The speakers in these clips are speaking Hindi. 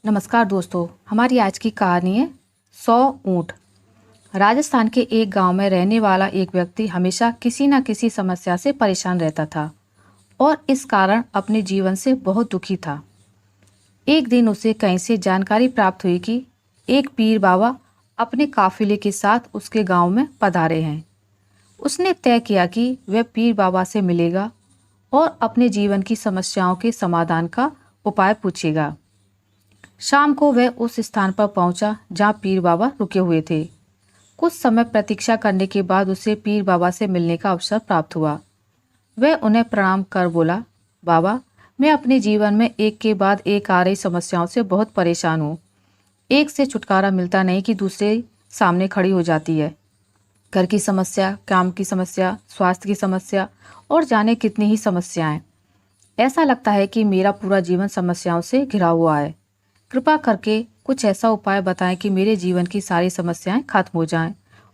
नमस्कार दोस्तों, हमारी आज की कहानी है 100 ऊँट। राजस्थान के एक गांव में रहने वाला एक व्यक्ति हमेशा किसी न किसी समस्या से परेशान रहता था और इस कारण अपने जीवन से बहुत दुखी था। एक दिन उसे कहीं से जानकारी प्राप्त हुई कि एक पीर बाबा अपने काफिले के साथ उसके गांव में पधारे हैं। उसने तय किया कि वह पीर बाबा से मिलेगा और अपने जीवन की समस्याओं के समाधान का उपाय पूछेगा। शाम को वह उस स्थान पर पहुंचा जहां पीर बाबा रुके हुए थे। कुछ समय प्रतीक्षा करने के बाद उसे पीर बाबा से मिलने का अवसर प्राप्त हुआ। वह उन्हें प्रणाम कर बोला, बाबा, मैं अपने जीवन में एक के बाद एक आ रही समस्याओं से बहुत परेशान हूँ। एक से छुटकारा मिलता नहीं कि दूसरे सामने खड़ी हो जाती है। घर की समस्या, काम की समस्या, स्वास्थ्य की समस्या और जाने कितनी ही समस्याएं। ऐसा लगता है कि मेरा पूरा जीवन समस्याओं से घिरा हुआ है। कृपा करके कुछ ऐसा उपाय बताएं कि मेरे जीवन की सारी समस्याएं खत्म हो जाएं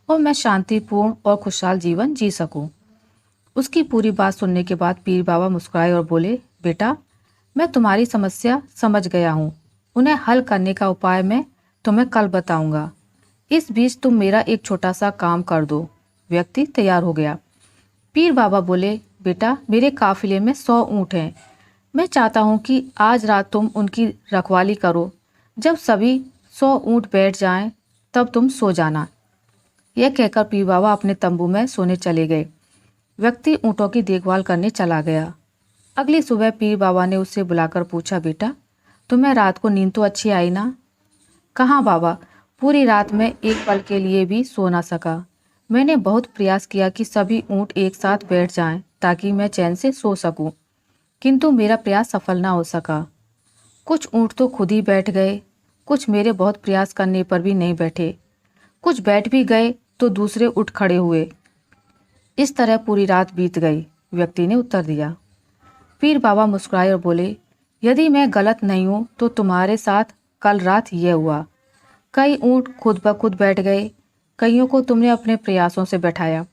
और मैं शांतिपूर्ण और खुशहाल जीवन जी सकूं। उसकी पूरी बात सुनने के बाद पीर बाबा मुस्कुराए और बोले, बेटा, मैं तुम्हारी समस्या समझ गया हूँ। उन्हें हल करने का उपाय मैं तुम्हें कल बताऊंगा। इस बीच तुम मेरा एक छोटा सा काम कर दो। व्यक्ति तैयार हो गया। पीर बाबा बोले, बेटा, मेरे काफिले में 100 ऊँट हैं। मैं चाहता हूँ कि आज रात तुम उनकी रखवाली करो। जब सभी 100 ऊँट बैठ जाएं, तब तुम सो जाना। यह कहकर पीर बाबा अपने तंबू में सोने चले गए। व्यक्ति ऊँटों की देखभाल करने चला गया। अगली सुबह पीर बाबा ने उससे बुलाकर पूछा, बेटा, तुम्हें रात को नींद तो अच्छी आई ना? कहाँ बाबा, पूरी रात में एक पल के लिए भी सो ना सका। मैंने बहुत प्रयास किया कि सभी ऊँट एक साथ बैठ जाएं ताकि मैं चैन से सो सकूं, किंतु मेरा प्रयास सफल ना हो सका। कुछ ऊँट तो खुद ही बैठ गए, कुछ मेरे बहुत प्रयास करने पर भी नहीं बैठे। कुछ बैठ भी गए तो दूसरे उठ खड़े हुए। इस तरह पूरी रात बीत गई, व्यक्ति ने उत्तर दिया। पीर बाबा मुस्कुराए और बोले, यदि मैं गलत नहीं हूँ तो तुम्हारे साथ कल रात यह हुआ। कई ऊँट खुद ब खुद बैठ गए, कईयों को तुमने अपने प्रयासों से बैठाया।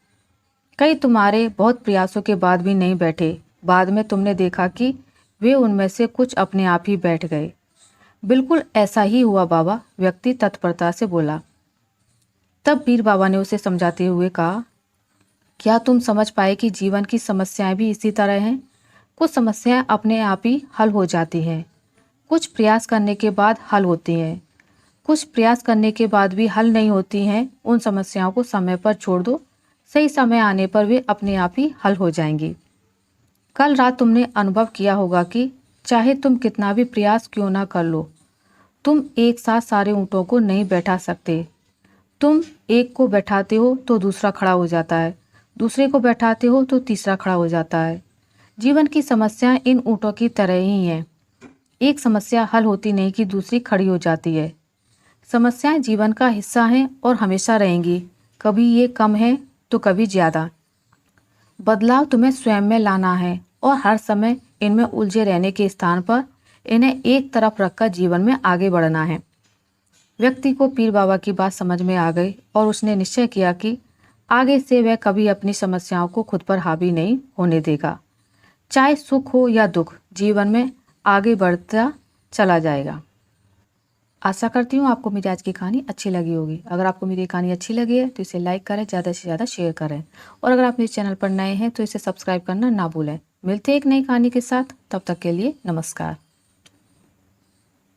कई तुम्हारे बहुत प्रयासों के बाद भी नहीं बैठे। बाद में तुमने देखा कि वे उनमें से कुछ अपने आप ही बैठ गए। बिल्कुल ऐसा ही हुआ बाबा, व्यक्ति तत्परता से बोला। तब पीर बाबा ने उसे समझाते हुए कहा, क्या तुम समझ पाए कि जीवन की समस्याएं भी इसी तरह हैं? कुछ समस्याएं अपने आप ही हल हो जाती हैं, कुछ प्रयास करने के बाद हल होती हैं, कुछ प्रयास करने के बाद भी हल नहीं होती हैं। उन समस्याओं को समय पर छोड़ दो, सही समय आने पर वे अपने आप ही हल हो जाएंगी। कल रात तुमने अनुभव किया होगा कि चाहे तुम कितना भी प्रयास क्यों ना कर लो, तुम एक साथ सारे ऊँटों को नहीं बैठा सकते। तुम एक को बैठाते हो तो दूसरा खड़ा हो जाता है, दूसरे को बैठाते हो तो तीसरा खड़ा हो जाता है। जीवन की समस्याएं इन ऊँटों की तरह ही हैं। एक समस्या हल होती नहीं कि दूसरी खड़ी हो जाती है। समस्याएं जीवन का हिस्सा हैं और हमेशा रहेंगी। कभी ये कम है तो कभी ज़्यादा। बदलाव तुम्हें स्वयं में लाना है और हर समय इनमें उलझे रहने के स्थान पर इन्हें एक तरफ रखकर जीवन में आगे बढ़ना है। व्यक्ति को पीर बाबा की बात समझ में आ गई और उसने निश्चय किया कि आगे से वह कभी अपनी समस्याओं को खुद पर हावी नहीं होने देगा। चाहे सुख हो या दुख, जीवन में आगे बढ़ता चला जाएगा। आशा करती हूँ आपको मेरी आज की कहानी अच्छी लगी होगी। अगर आपको मेरी कहानी अच्छी लगी है तो इसे लाइक करें, ज़्यादा से ज़्यादा शेयर करें और अगर आप मेरे चैनल पर नए हैं तो इसे सब्सक्राइब करना ना भूलें। मिलते हैं एक नई कहानी के साथ, तब तक के लिए नमस्कार।